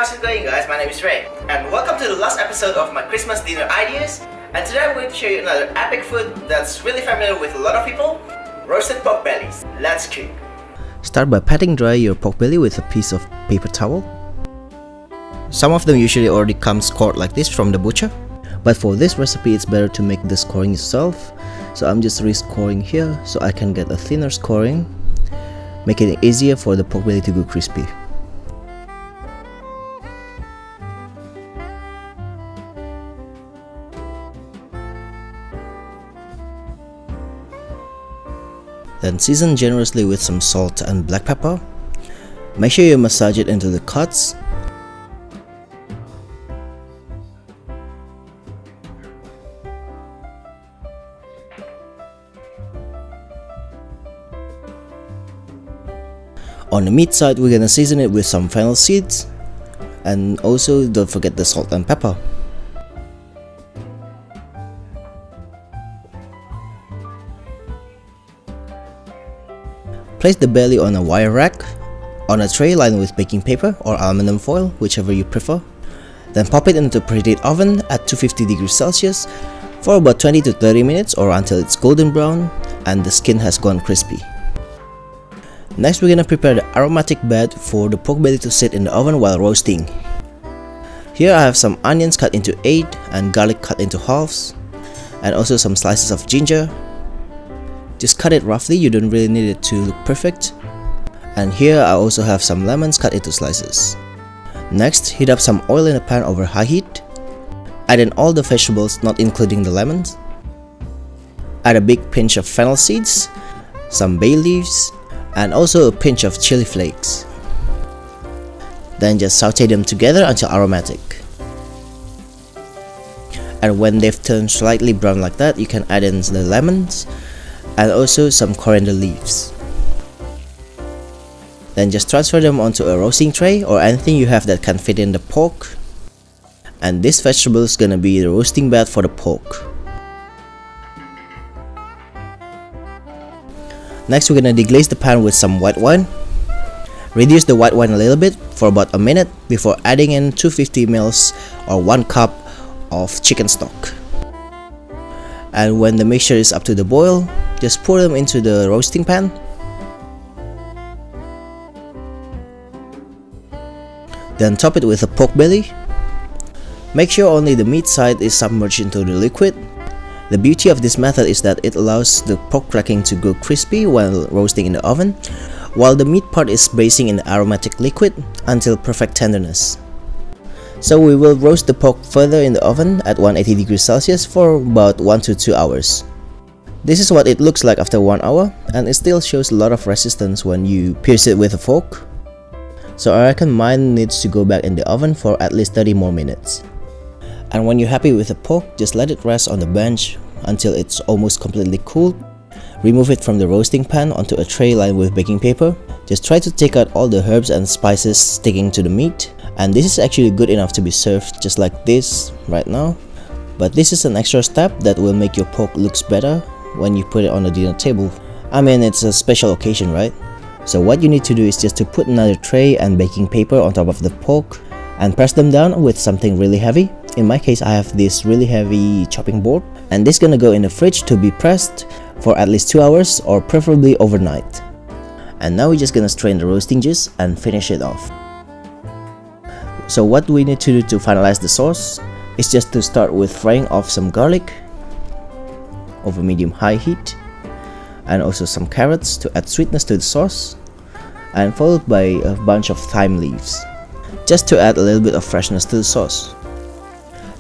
how's it going guys? My name is Ray and welcome to the last episode of my Christmas dinner ideas. And today I'm going to show you another epic food that's really familiar with a lot of people: roasted pork bellies. Let's cook. Start by patting dry your pork belly with a piece of paper towel. Some of them usually already come scored like this from the butcher, but for this recipe it's better to make the scoring yourself. So I'm just rescoring here so I can get a thinner scoring, making it easier for the pork belly to go crispy. Then season generously with some salt and black pepper. Make sure you massage it into the cuts. On the meat side, we're gonna season it with some fennel seeds, and also don't forget the salt and pepper. Place the belly on a wire rack, on a tray lined with baking paper or aluminum foil, whichever you prefer. Then pop it into a preheated oven at 250 degrees Celsius for about 20 to 30 minutes or until it's golden brown and the skin has gone crispy. Next, we're gonna prepare the aromatic bed for the pork belly to sit in the oven while roasting. Here I have some onions cut into 8 and garlic cut into halves, and also some slices of ginger. Just cut it roughly, you don't really need it to look perfect. And here I also have some lemons cut into slices. Next, heat up some oil in a pan over high heat. Add in all the vegetables, not including the lemons. Add a big pinch of fennel seeds, some bay leaves, and also a pinch of chili flakes. Then just saute them together until aromatic. And when they've turned slightly brown like that, you can add in the lemons and also some coriander leaves. Then just transfer them onto a roasting tray or anything you have that can fit in the pork. And this vegetable is gonna be the roasting bed for the pork. Next, we're gonna deglaze the pan with some white wine. Reduce the white wine a little bit for about a minute before adding in 250 ml or 1 cup of chicken stock. And when the mixture is up to the boil, just pour them into the roasting pan. Then top it with a pork belly. Make sure only the meat side is submerged into the liquid. The beauty of this method is that it allows the pork cracking to go crispy while roasting in the oven, while the meat part is braising in the aromatic liquid until perfect tenderness. So we will roast the pork further in the oven at 180 degrees Celsius for about 1 to 2 hours. This is what it looks like after 1 hour, and it still shows a lot of resistance when you pierce it with a fork. So I reckon mine needs to go back in the oven for at least 30 more minutes. And when you're happy with the pork, just let it rest on the bench until it's almost completely cooled. Remove it from the roasting pan onto a tray lined with baking paper. Just try to take out all the herbs and spices sticking to the meat. And this is actually good enough to be served just like this right now. But this is an extra step that will make your pork looks better when you put it on the dinner table. I mean, it's a special occasion, right? So what you need to do is just to put another tray and baking paper on top of the pork and press them down with something really heavy. In my case, I have this really heavy chopping board, and this is gonna go in the fridge to be pressed for at least 2 hours or preferably overnight. And now we're just gonna strain the roasting juice and finish it off. So what we need to do to finalize the sauce is just to start with frying off some garlic over medium-high heat, and also some carrots to add sweetness to the sauce, and followed by a bunch of thyme leaves, just to add a little bit of freshness to the sauce.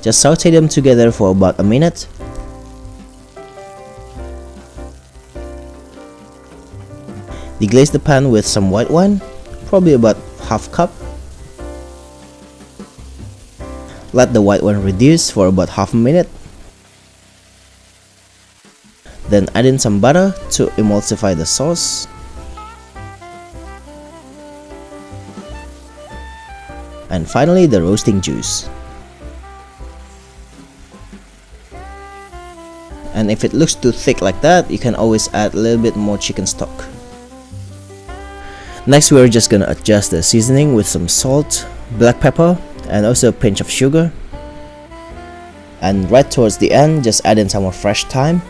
Just saute them together for about a minute. Deglaze the pan with some white wine, probably about half cup. Let the white wine reduce for about half a minute. Then add in some butter to emulsify the sauce. And finally, the roasting juice. And if it looks too thick like that, you can always add a little bit more chicken stock. Next, we're just gonna adjust the seasoning with some salt, black pepper, and also a pinch of sugar. And right towards the end, just add in some more fresh thyme.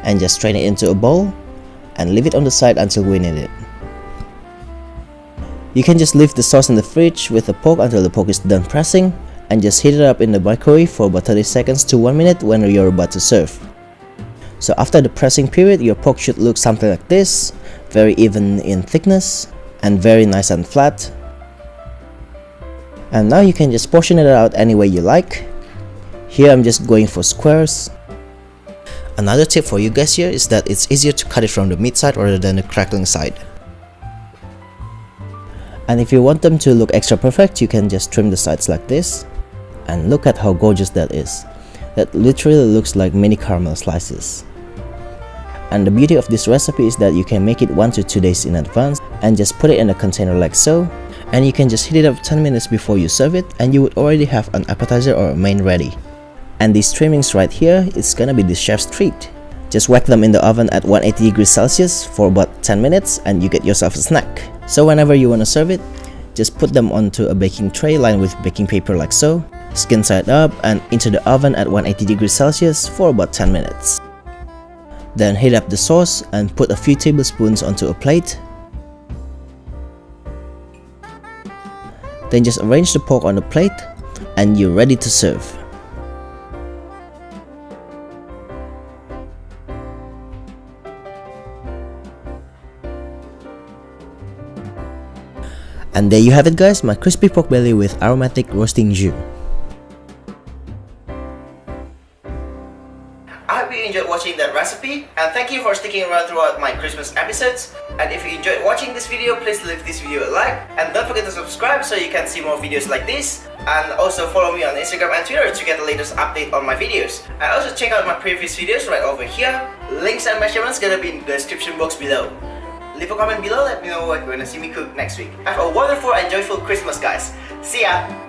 And just strain it into a bowl and leave it on the side until we need it. You can just leave the sauce in the fridge with the pork until the pork is done pressing, and just heat it up in the microwave for about 30 seconds to 1 minute when you're about to serve. So after the pressing period, your pork should look something like this, very even in thickness and very nice and flat. And now you can just portion it out any way you like. Here I'm just going for squares. Another tip for you guys here is that it's easier to cut it from the meat side rather than the crackling side. And if you want them to look extra perfect, you can just trim the sides like this. And look at how gorgeous that is. That literally looks like mini caramel slices. And the beauty of this recipe is that you can make it 1 to 2 days in advance and just put it in a container like so. And you can just heat it up 10 minutes before you serve it, and you would already have an appetizer or a main ready. And these trimmings right here, it's gonna be the chef's treat. Just whack them in the oven at 180 degrees Celsius for about 10 minutes and you get yourself a snack. So whenever you wanna serve it, just put them onto a baking tray lined with baking paper like so, skin side up and into the oven at 180 degrees Celsius for about 10 minutes. Then heat up the sauce and put a few tablespoons onto a plate. Then just arrange the pork on the plate and you're ready to serve. And there you have it guys, my crispy pork belly with aromatic roasting jus. I hope you enjoyed watching that recipe, and thank you for sticking around throughout my Christmas episodes. And if you enjoyed watching this video, please leave this video a like, and don't forget to subscribe so you can see more videos like this. And also follow me on Instagram and Twitter to get the latest update on my videos. And also check out my previous videos right over here. Links and measurements gonna be in the description box below. Leave a comment below, let me know what you're gonna see me cook next week. Have a wonderful and joyful Christmas guys. See ya!